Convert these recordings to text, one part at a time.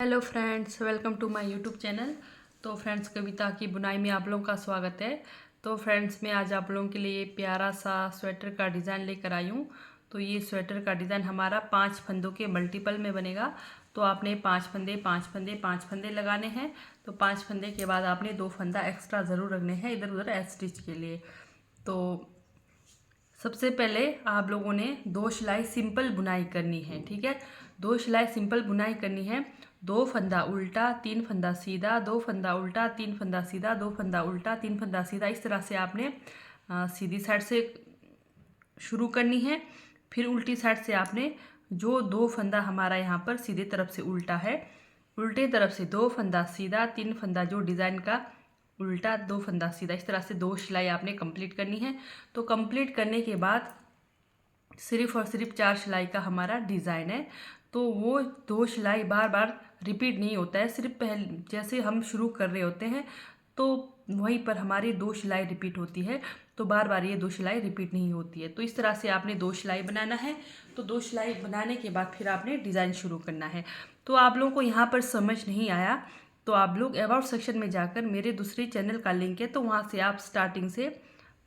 Hello friends, welcome to my YouTube channel. तो friends, कविता की बुनाई में आप लोगों का स्वागत है। तो फ्रेंड्स, मैं आज आप लोगों के लिए प्यारा सा स्वेटर का डिज़ाइन लेकर आई हूँ। तो ये स्वेटर का डिज़ाइन हमारा 5 फंदों के मल्टीपल में बनेगा। तो आपने 5 फंदे लगाने हैं। तो 5 फंदे के बाद आपने 2 फंदा एक्स्ट्रा ज़रूर रखने हैं इधर उधर स्टिच के लिए। तो सबसे पहले आप लोगों ने 2 सिलाई सिंपल बुनाई करनी है, ठीक है। 2 सिलाई सिंपल बुनाई करनी है। 2 फंदा उल्टा, 3 फंदा सीधा, 2 फंदा उल्टा, 3 फंदा सीधा, 2 फंदा उल्टा, 3 फंदा सीधा। इस तरह से आपने सीधी साइड से शुरू करनी है। फिर उल्टी साइड से आपने जो 2 फंदा हमारा यहाँ पर सीधे तरफ से उल्टा है, उल्टे तरफ से 2 फंदा सीधा, 3 फंदा जो डिज़ाइन का उल्टा, 2 फंदा सीधा। इस तरह से 2 सिलाई आपने कंप्लीट करनी है। तो कंप्लीट करने के बाद सिर्फ और सिर्फ 4 सिलाई का हमारा डिज़ाइन है। तो वो 2 सिलाई बार बार रिपीट नहीं होता है। सिर्फ पहले जैसे हम शुरू कर रहे होते हैं तो वहीं पर हमारी 2 सिलाई रिपीट होती है। तो बार बार ये 2 सिलाई रिपीट नहीं होती है। तो इस तरह से आपने 2 सिलाई बनाना है। तो 2 सिलाई बनाने के बाद फिर आपने डिज़ाइन शुरू करना है। तो आप लोगों को यहाँ पर समझ नहीं आया तो आप लोग अबाउट सेक्शन में जाकर मेरे दूसरे चैनल का लिंक है, तो वहाँ से आप स्टार्टिंग से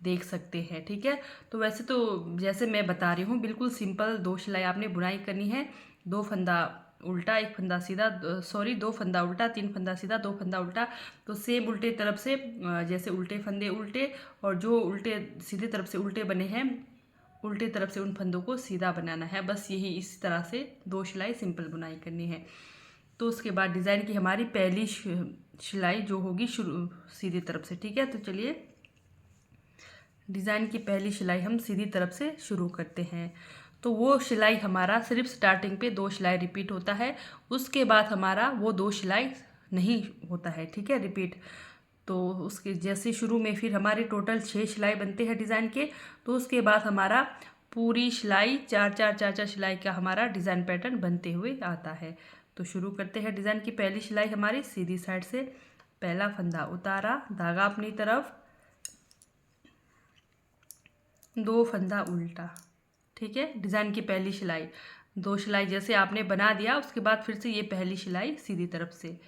देख सकते हैं, ठीक है। तो वैसे तो जैसे मैं बता रही हूँ बिल्कुल सिंपल 2 सिलाई आपने बुनाई करनी है। 2 फंदा उल्टा, 1 फंदा सीधा, 2 फंदा उल्टा, 3 फंदा सीधा, 2 फंदा उल्टा। तो सेम उल्टे तरफ से जैसे उल्टे फंदे उल्टे, और जो उल्टे सीधे तरफ से उल्टे बने हैं उल्टे तरफ से उन फंदों को सीधा बनाना है। बस यही इस तरह से 2 सिलाई सिंपल बुनाई करनी है। तो उसके बाद डिज़ाइन की हमारी पहली सिलाई जो होगी शुरू सीधी तरफ से, ठीक है। तो चलिए डिज़ाइन की पहली सिलाई हम सीधी तरफ से शुरू करते हैं। तो वो सिलाई हमारा सिर्फ स्टार्टिंग पे 2 सिलाई रिपीट होता है। उसके बाद हमारा वो 2 सिलाई नहीं होता है, ठीक है, रिपीट। तो उसके जैसे शुरू में फिर हमारे टोटल 6 सिलाई बनते हैं डिज़ाइन के। तो उसके बाद हमारा पूरी सिलाई 4 सिलाई का हमारा डिज़ाइन पैटर्न बनते हुए आता है। तो शुरू करते हैं। डिज़ाइन की पहली सिलाई हमारी सीधी साइड से, पहला फंदा उतारा, धागा अपनी तरफ, 2 फंदा उल्टा, ठीक है। डिज़ाइन की पहली सिलाई 2 सिलाई जैसे आपने बना दिया, उसके बाद फिर से ये पहली सिलाई सीधी तरफ से।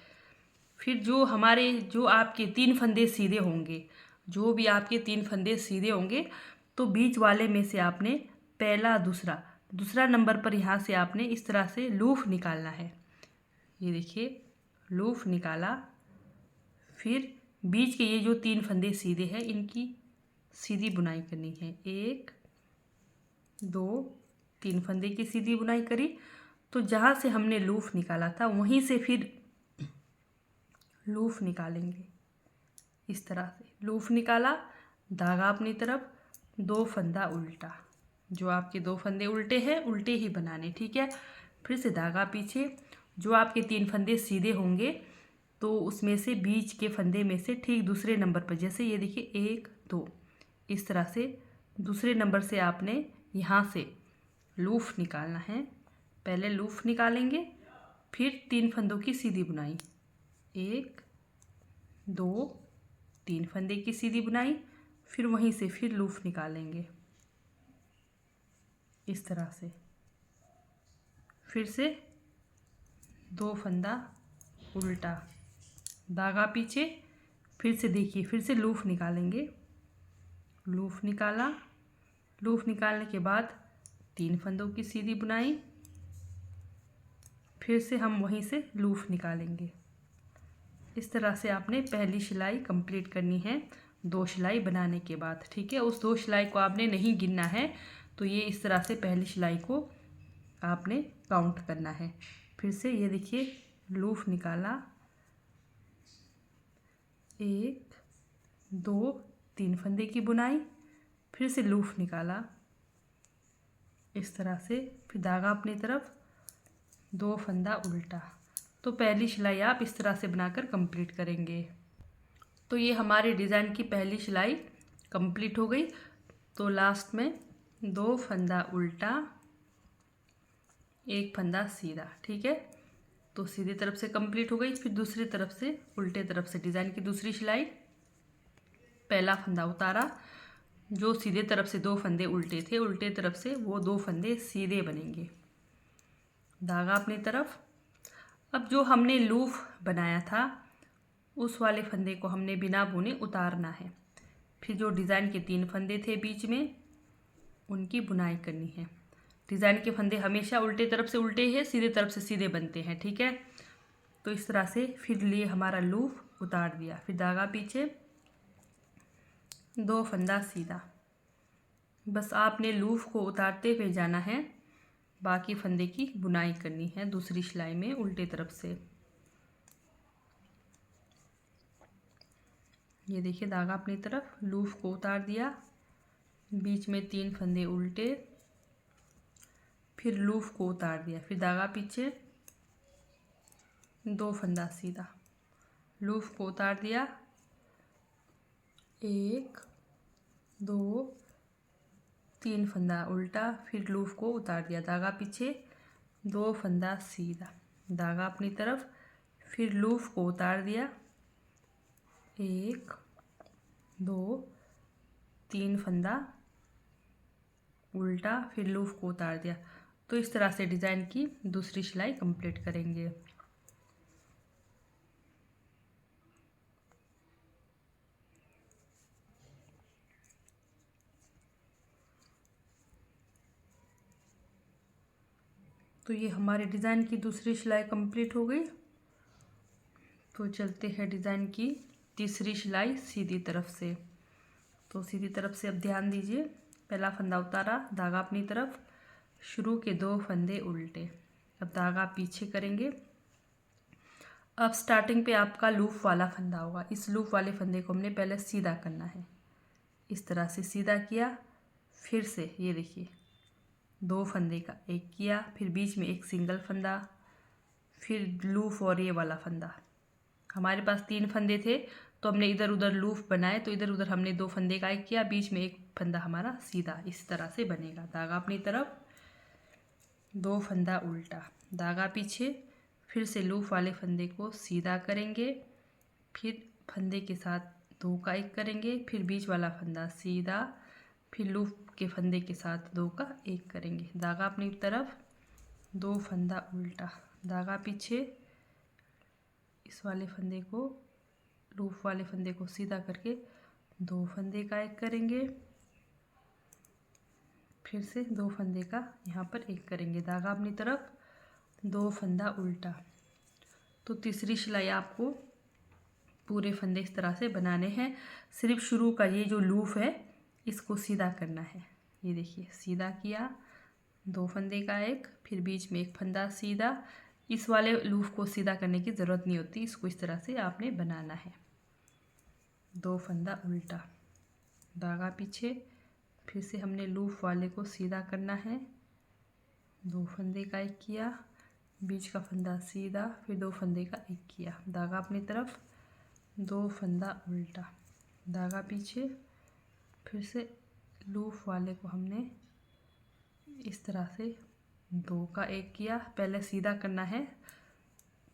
फिर जो आपके 3 फंदे सीधे होंगे, जो भी आपके 3 फंदे सीधे होंगे, तो बीच वाले में से आपने पहला दूसरा दूसरा नंबर पर यहाँ से आपने इस तरह से लूफ निकालना है। ये देखिए, लूफ निकाला। फिर बीच के ये जो 3 फंदे सीधे हैं इनकी सीधी बुनाई करनी है। 1 2 3 फंदे की सीधी बुनाई करी। तो जहाँ से हमने लूफ निकाला था वहीं से फिर लूफ निकालेंगे। इस तरह से लूफ निकाला, धागा अपनी तरफ, 2 फंदा उल्टा। जो आपके 2 फंदे उल्टे हैं उल्टे ही बनाने, ठीक है। फिर से धागा पीछे, जो आपके 3 फंदे सीधे होंगे तो उसमें से बीच के फंदे में से ठीक दूसरे नंबर पर, जैसे ये देखिए 1 2, इस तरह से दूसरे नंबर से आपने यहाँ से लूफ निकालना है। पहले लूफ निकालेंगे, फिर 3 फंदों की सीधी बुनाई, 1 2 3 फंदे की सीधी बुनाई, फिर वहीं से फिर लूफ निकालेंगे इस तरह से। फिर से 2 फंदा उल्टा, धागा पीछे, फिर से देखिए फिर से लूफ निकालेंगे। लूफ निकाला, लूफ निकालने के बाद 3 फंदों की सीधी बुनाई, फिर से हम वहीं से लूफ निकालेंगे। इस तरह से आपने पहली सिलाई कंप्लीट करनी है 2 सिलाई बनाने के बाद, ठीक है। उस 2 सिलाई को आपने नहीं गिनना है। तो ये इस तरह से पहली सिलाई को आपने काउंट करना है। फिर से ये देखिए, लूफ निकाला, 1 2 3 फंदे की बुनाई, फिर से लूफ निकाला इस तरह से, फिर धागा अपनी तरफ, 2 फंदा उल्टा। तो पहली सिलाई आप इस तरह से बनाकर कंप्लीट करेंगे। तो ये हमारे डिज़ाइन की पहली सिलाई कंप्लीट हो गई। तो लास्ट में 2 फंदा उल्टा, 1 फंदा सीधा, ठीक है। तो सीधी तरफ से कंप्लीट हो गई। फिर दूसरी तरफ से उल्टे तरफ से डिज़ाइन की दूसरी सिलाई, पहला फंदा उतारा, जो सीधे तरफ से 2 फंदे उल्टे थे उल्टे तरफ से वो 2 फंदे सीधे बनेंगे, धागा अपनी तरफ, अब जो हमने लूफ बनाया था उस वाले फंदे को हमने बिना बुने उतारना है। फिर जो डिज़ाइन के 3 फंदे थे बीच में उनकी बुनाई करनी है। डिज़ाइन के फंदे हमेशा उल्टे तरफ से उल्टे हैं, सीधे तरफ से सीधे बनते हैं, ठीक है। तो इस तरह से फिर लिए हमारा लूफ उतार दिया, फिर धागा पीछे, 2 फंदा सीधा। बस आपने लूफ को उतारते हुए जाना है, बाकी फंदे की बुनाई करनी है दूसरी सिलाई में उल्टे तरफ से। ये देखिए धागा अपनी तरफ, लूफ को उतार दिया, बीच में 3 फंदे उल्टे, फिर लूफ को उतार दिया, फिर धागा पीछे, 2 फंदा सीधा, लूफ को उतार दिया, 1 2 3 फंदा उल्टा, फिर लूफ को उतार दिया, धागा पीछे, 2 फंदा सीधा, धागा अपनी तरफ, फिर लूफ को उतार दिया, 1 2 3 फंदा उल्टा, फिर लूफ को उतार दिया। तो इस तरह से डिज़ाइन की दूसरी सिलाई कंप्लीट करेंगे। तो ये हमारे डिज़ाइन की दूसरी सिलाई कंप्लीट हो गई। तो चलते हैं डिज़ाइन की तीसरी सिलाई सीधी तरफ से। तो सीधी तरफ से अब ध्यान दीजिए, पहला फंदा उतारा, धागा अपनी तरफ, शुरू के 2 फंदे उल्टे, अब धागा पीछे करेंगे। अब स्टार्टिंग पे आपका लूफ वाला फंदा होगा, इस लूफ वाले फंदे को हमने पहले सीधा करना है। इस तरह से सीधा किया, फिर से ये देखिए 2 फंदे का एक किया, फिर बीच में एक सिंगल फंदा, फिर लूफ और ये वाला फंदा। हमारे पास 3 फंदे थे तो हमने इधर उधर लूफ बनाए, तो इधर उधर हमने 2 फंदे का एक किया, बीच में एक फंदा हमारा सीधा, इस तरह से बनेगा। धागा अपनी तरफ, 2 फंदा उल्टा, धागा पीछे, फिर से लूफ वाले फंदे को सीधा करेंगे, फिर फंदे के साथ 2 का एक करेंगे, फिर बीच वाला फंदा सीधा, फिर लूफ के फंदे के साथ 2 का एक करेंगे, धागा अपनी तरफ, 2 फंदा उल्टा, धागा पीछे, इस वाले फंदे को, लूफ वाले फंदे को सीधा करके 2 फंदे का एक करेंगे, फिर से 2 फंदे का यहाँ पर एक करेंगे, धागा अपनी तरफ, 2 फंदा उल्टा। तो तीसरी सिलाई आपको पूरे फंदे इस तरह से बनाने हैं। सिर्फ शुरू का ये जो लूफ है इसको सीधा करना है। ये देखिए सीधा किया, 2 फंदे का एक, फिर बीच में एक फंदा सीधा। इस वाले लूफ को सीधा करने की ज़रूरत नहीं होती, इसको इस तरह से आपने बनाना है। 2 फंदा उल्टा, धागा पीछे, फिर से हमने लूफ वाले को सीधा करना है, 2 फंदे का एक किया, बीच का फंदा सीधा, फिर 2 फंदे का एक किया, धागा अपनी तरफ, 2 फंदा उल्टा, धागा पीछे, फिर से लूफ वाले को हमने इस तरह से 2 का एक किया, पहले सीधा करना है,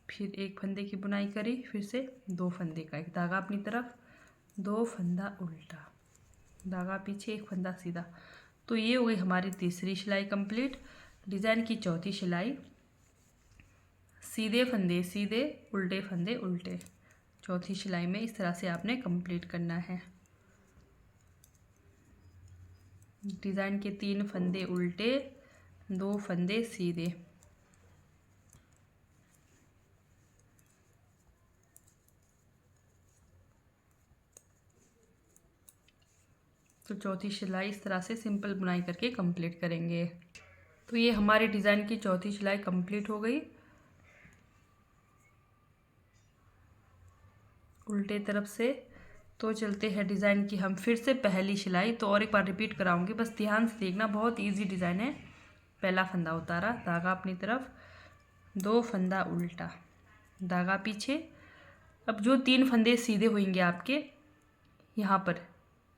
फिर एक फंदे की बुनाई करी, फिर से 2 फंदे का एक, धागा अपनी तरफ, 2 फंदा उल्टा, धागा पीछे, एक फंदा सीधा। तो ये हो गई हमारी तीसरी सिलाई कंप्लीट। डिज़ाइन की चौथी सिलाई, सीधे फंदे सीधे, उल्टे फंदे उल्टे, चौथी सिलाई में इस तरह से आपने कंप्लीट करना है। डिज़ाइन के 3 फंदे उल्टे, 2 फंदे सीधे। तो चौथी सिलाई इस तरह से सिंपल बुनाई करके कंप्लीट करेंगे। तो ये हमारे डिज़ाइन की चौथी सिलाई कंप्लीट हो गई। उल्टे तरफ से तो चलते हैं डिज़ाइन की हम फिर से पहली सिलाई। तो और एक बार रिपीट कराऊंगी, बस ध्यान से देखना, बहुत इजी डिज़ाइन है। पहला फंदा उतारा, धागा अपनी तरफ, 2 फंदा उल्टा, धागा पीछे। अब जो 3 फंदे सीधे होंगे आपके यहाँ पर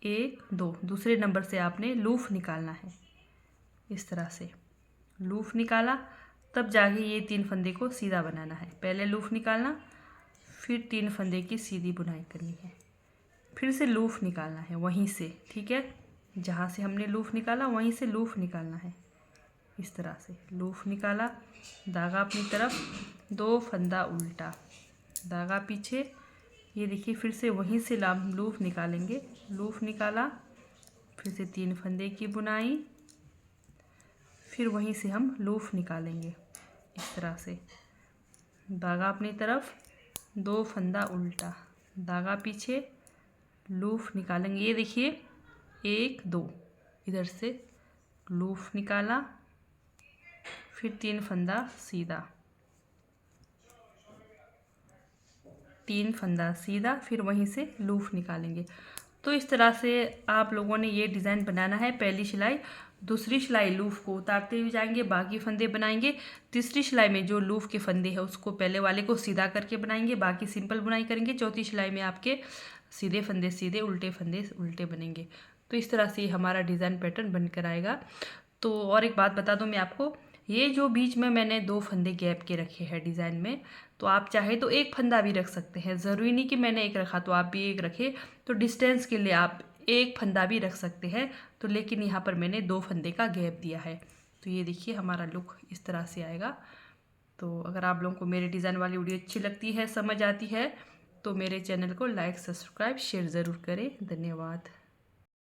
1 2, दूसरे नंबर से आपने लूफ निकालना है। इस तरह से लूफ निकाला, तब जाके ये 3 फंदे को सीधा बनाना है। पहले लूफ निकालना, फिर 3 फंदे की सीधी बुनाई करनी है, फिर से लूफ निकालना है वहीं से, ठीक है। जहाँ से हमने लूफ निकाला वहीं से लूफ निकालना है। इस तरह से लूफ निकाला, धागा अपनी तरफ, 2 फंदा उल्टा, धागा पीछे। ये देखिए फिर से वहीं से लूप निकालेंगे, लूप निकाला, फिर से 3 फंदे की बुनाई, फिर वहीं से हम लूप निकालेंगे इस तरह से, धागा अपनी तरफ, 2 फंदा उल्टा, धागा पीछे, लूप निकालेंगे। ये देखिए 1 2 इधर से लूप निकाला, फिर 3 फंदा सीधा, 3 फंदा सीधा, फिर वहीं से लूप निकालेंगे। तो इस तरह से आप लोगों ने ये डिज़ाइन बनाना है। पहली सिलाई, दूसरी सिलाई लूप को उतारते हुए जाएंगे, बाकी फंदे बनाएंगे। तीसरी सिलाई में जो लूप के फंदे हैं उसको पहले वाले को सीधा करके बनाएंगे, बाकी सिंपल बुनाई करेंगे। चौथी सिलाई में आपके सीधे फंदे सीधे, उल्टे फंदे उल्टे बनेंगे। तो इस तरह से हमारा डिज़ाइन पैटर्न बनकर आएगा। तो और एक बात बता दूं मैं आपको, ये जो बीच में मैंने 2 फंदे गैप के रखे हैं डिज़ाइन में, तो आप चाहे तो एक फंदा भी रख सकते हैं। ज़रूरी नहीं कि मैंने एक रखा तो आप भी एक रखें। तो डिस्टेंस के लिए आप एक फंदा भी रख सकते हैं। तो लेकिन यहाँ पर मैंने 2 फंदे का गैप दिया है। तो ये देखिए हमारा लुक इस तरह से आएगा। तो अगर आप लोगों को मेरे डिज़ाइन वाली वीडियो अच्छी लगती है, समझ आती है, तो मेरे चैनल को लाइक, सब्सक्राइब, शेयर ज़रूर करें। धन्यवाद।